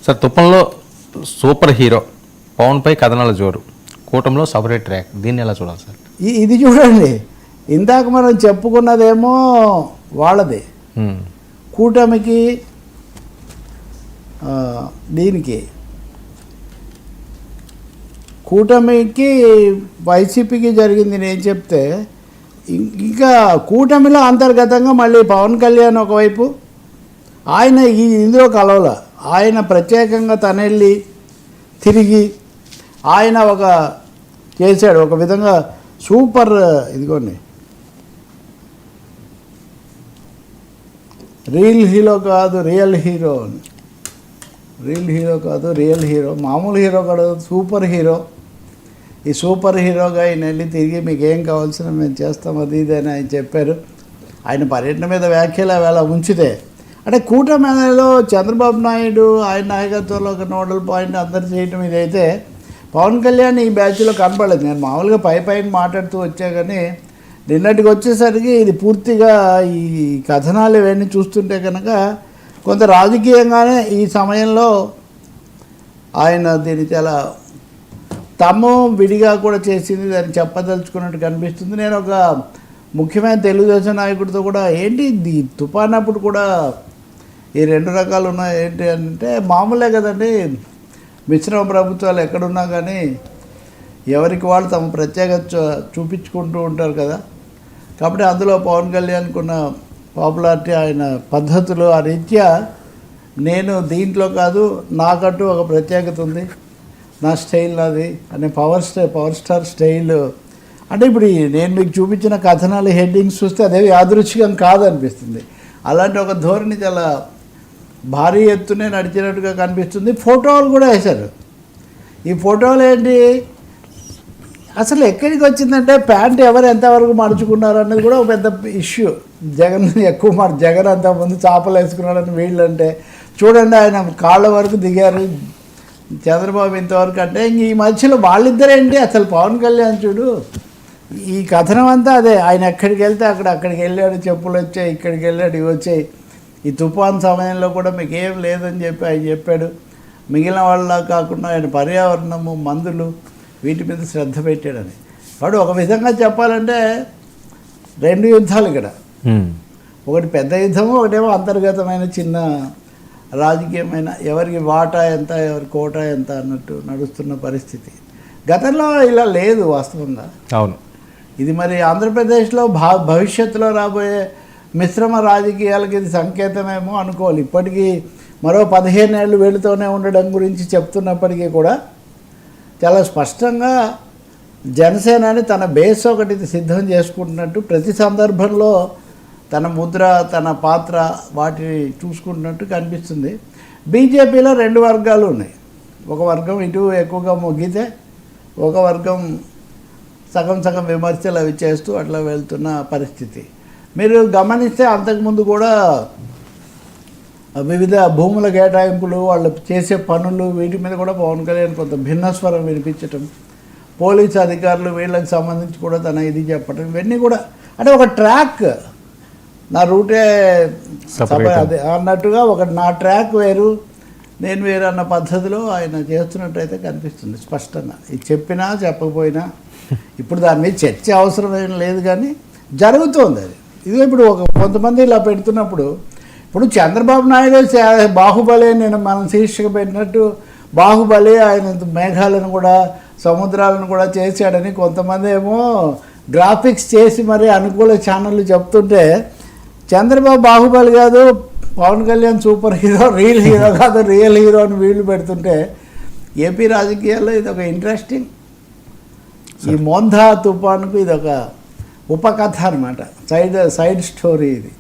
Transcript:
Sir తుప్పంలో super hero పవన్పై కథనాల జోరు, కూటమిలో separate track, దీన్ని ఎలా చూడాలి సార్? ఇది చూడండి, ఇందాక మనం చెప్పుకున్నదేమో వాళ్ళది కూటమికి, దీనికి కూటమికి వైసీపీకి జరిగింది నేను చెప్తే, ఇంకా కూటమిలో అంతర్గతంగా మళ్ళీ పవన్ కళ్యాణ్ ఒకవైపు, ఆయన ఇందులో కలవల, ఆయన ప్రత్యేకంగా తనెళ్ళి తిరిగి ఆయన ఒక చేశాడు, ఒక విధంగా సూపర్, ఇదిగోండి రియల్ హీరో కాదు రియల్ హీరో, రియల్ హీరో కాదు రియల్ హీరో, మామూలు హీరో కాదు సూపర్ హీరో. ఈ సూపర్ హీరోగా ఆయన వెళ్ళి తిరిగి మీకు ఏం కావాల్సిన మేము చేస్తాం అది ఇది అని ఆయన చెప్పారు. ఆయన పర్యటన మీద వ్యాఖ్యలు అలా ఉంచితే, అంటే కూటమిలో చంద్రబాబు నాయుడు ఆయన నాయకత్వంలో ఒక నోడల్ పాయింట్ అందరు చేయటం ఇదైతే, పవన్ కళ్యాణ్ ఈ బ్యాచ్లో కనపడలేదు. నేను మామూలుగా పైన మాట్లాడుతూ వచ్చా, కానీ నిన్నటికి వచ్చేసరికి ఇది పూర్తిగా ఈ కథనాలు ఇవన్నీ చూస్తుంటే కనుక కొంత రాజకీయంగానే ఈ సమయంలో ఆయన దీన్ని చాలా తమ్ము విడిగా కూడా చేసింది, దాన్ని చెప్పదలుచుకున్నట్టు కనిపిస్తుంది. నేను ఒక ముఖ్యమైన తెలుగుదేశం నాయకుడితో కూడా, ఏంటి ఈ తుఫానప్పుడు కూడా ఈ రెండు రకాలు ఉన్నాయి ఏంటి అంటే, మామూలే కదండి, మిశ్రమ ప్రభుత్వాలు ఎక్కడున్నా కానీ ఎవరికి వాళ్ళు తమ ప్రత్యేకత చూపించుకుంటూ ఉంటారు కదా. కాబట్టి అందులో పవన్ కళ్యాణ్కి ఉన్న పాపులారిటీ, ఆయన పద్ధతులు, ఆ రీత్యా నేను దీంట్లో కాదు, నాకంటూ ఒక ప్రత్యేకత ఉంది, నా స్టైల్ నాది అనే పవర్ స్టార్ స్టైల్. అంటే ఇప్పుడు నేను మీకు చూపించిన కథనాలు హెడ్డింగ్స్ చూస్తే అదేవి యాదృచ్ఛికం కాదనిపిస్తుంది. అలాంటి ఒక ధోరణి చాలా భారీ ఎత్తునే నడిచినట్టుగా కనిపిస్తుంది. ఫోటోలు కూడా వేశారు. ఈ ఫోటోలు ఏంటి, అసలు ఎక్కడికి వచ్చిందంటే ప్యాంట్ ఎవరు ఎంతవరకు మడుచుకున్నారు అన్నది కూడా ఒక పెద్ద ఇష్యూ. జగన్ ఎక్కువ జగన్ అంతకుముందు చాపలు వేసుకున్నాడని వీళ్ళంటే, చూడండి ఆయన కాళ్ళ వరకు దిగారు, చంద్రబాబు ఇంతవరకు అంటే, ఇంక ఈ మధ్యలో వాళ్ళిద్దరేంటి, అసలు పవన్ కళ్యాణ్ చూడు ఈ కథనం అంతా అదే. ఆయన ఎక్కడికి వెళ్తే అక్కడికి వెళ్ళాడు, చెప్పులు వచ్చాయి, ఇక్కడికి వెళ్ళాడు, ఇవి వచ్చాయి. ఈ తుఫాన్ సమయంలో కూడా మీకు ఏం లేదని చెప్పి ఆయన చెప్పాడు. మిగిలిన వాళ్ళ కాకుండా ఆయన పర్యావరణము, మందులు, వీటి మీద శ్రద్ధ పెట్టాడని. వాడు ఒక విధంగా చెప్పాలంటే రెండు యుద్ధాలు ఇక్కడ, ఒకటి పెద్ద యుద్ధము, ఒకటేమో అంతర్గతమైన చిన్న రాజకీయమైన ఎవరికి వాటా ఎంత, ఎవరి కోటా ఎంత అన్నట్టు నడుస్తున్న పరిస్థితి. గతంలో ఇలా లేదు వాస్తవంగా. అవును, ఇది మరి ఆంధ్రప్రదేశ్లో భవిష్యత్తులో రాబోయే మిశ్రమ రాజకీయాలకి ఇది సంకేతమేమో అనుకోవాలి. ఇప్పటికీ మరో 15 ఏళ్ళు వెళుతూనే ఉండడం గురించి చెప్తున్నప్పటికీ కూడా చాలా స్పష్టంగా జనసేనని తన బేస్ ఒకటి సిద్ధం చేసుకుంటున్నట్టు, ప్రతి సందర్భంలో తన ముద్ర, తన పాత్ర, వాటిని చూసుకుంటున్నట్టు కనిపిస్తుంది. బీజేపీలో రెండు వర్గాలు ఉన్నాయి. ఒక వర్గం ఇటు ఎక్కువగా మొగ్గితే, ఒక వర్గం సగం విమర్శలు అవి చేస్తూ అట్లా వెళ్తున్న పరిస్థితి. మీరు గమనిస్తే అంతకుముందు కూడా వివిధ భూముల కేటాయింపులు, వాళ్ళు చేసే పనులు, వీటి మీద కూడా పవన్ కళ్యాణ్ కొంత భిన్నస్వరం వినిపించటం, పోలీసు అధికారులు వీళ్ళకి సంబంధించి కూడా తన ఇది చెప్పటం, ఇవన్నీ కూడా అంటే ఒక ట్రాక్, నా రూటే అదే అన్నట్టుగా ఒక నా ట్రాక్ వేరు, నేను వేరు అన్న పద్ధతిలో ఆయన చేస్తున్నట్టయితే కనిపిస్తుంది స్పష్టంగా. ఇది చెప్పినా చెప్పకపోయినా ఇప్పుడు దాని మీద చర్చ అవసరం ఏం లేదు, కానీ జరుగుతోంది అది. ఇది ఇప్పుడు కొంతమంది ఇలా పెడుతున్నప్పుడు, ఇప్పుడు చంద్రబాబు నాయుడు బాహుబలి, నేను మనం శీర్షిక పెట్టినట్టు బాహుబలి, ఆయన మేఘాలను కూడా సముద్రాలను కూడా చేశాడని కొంతమంది ఏమో గ్రాఫిక్స్ చేసి మరి అనుకూల ఛానళ్ళు చెప్తుంటే, చంద్రబాబు బాహుబలి కాదు, Pawan Kalyan superhero, real hero కాదు రియల్ హీరో అని వీళ్ళు పెడుతుంటే, ఏపీ రాజకీయాల్లో ఇది ఒక ఇంట్రెస్టింగ్, ఈ మోంధా తుఫానుకు ఇది ఒక ఉపకథ అనమాట, సైడ్ స్టోరీ ఇది.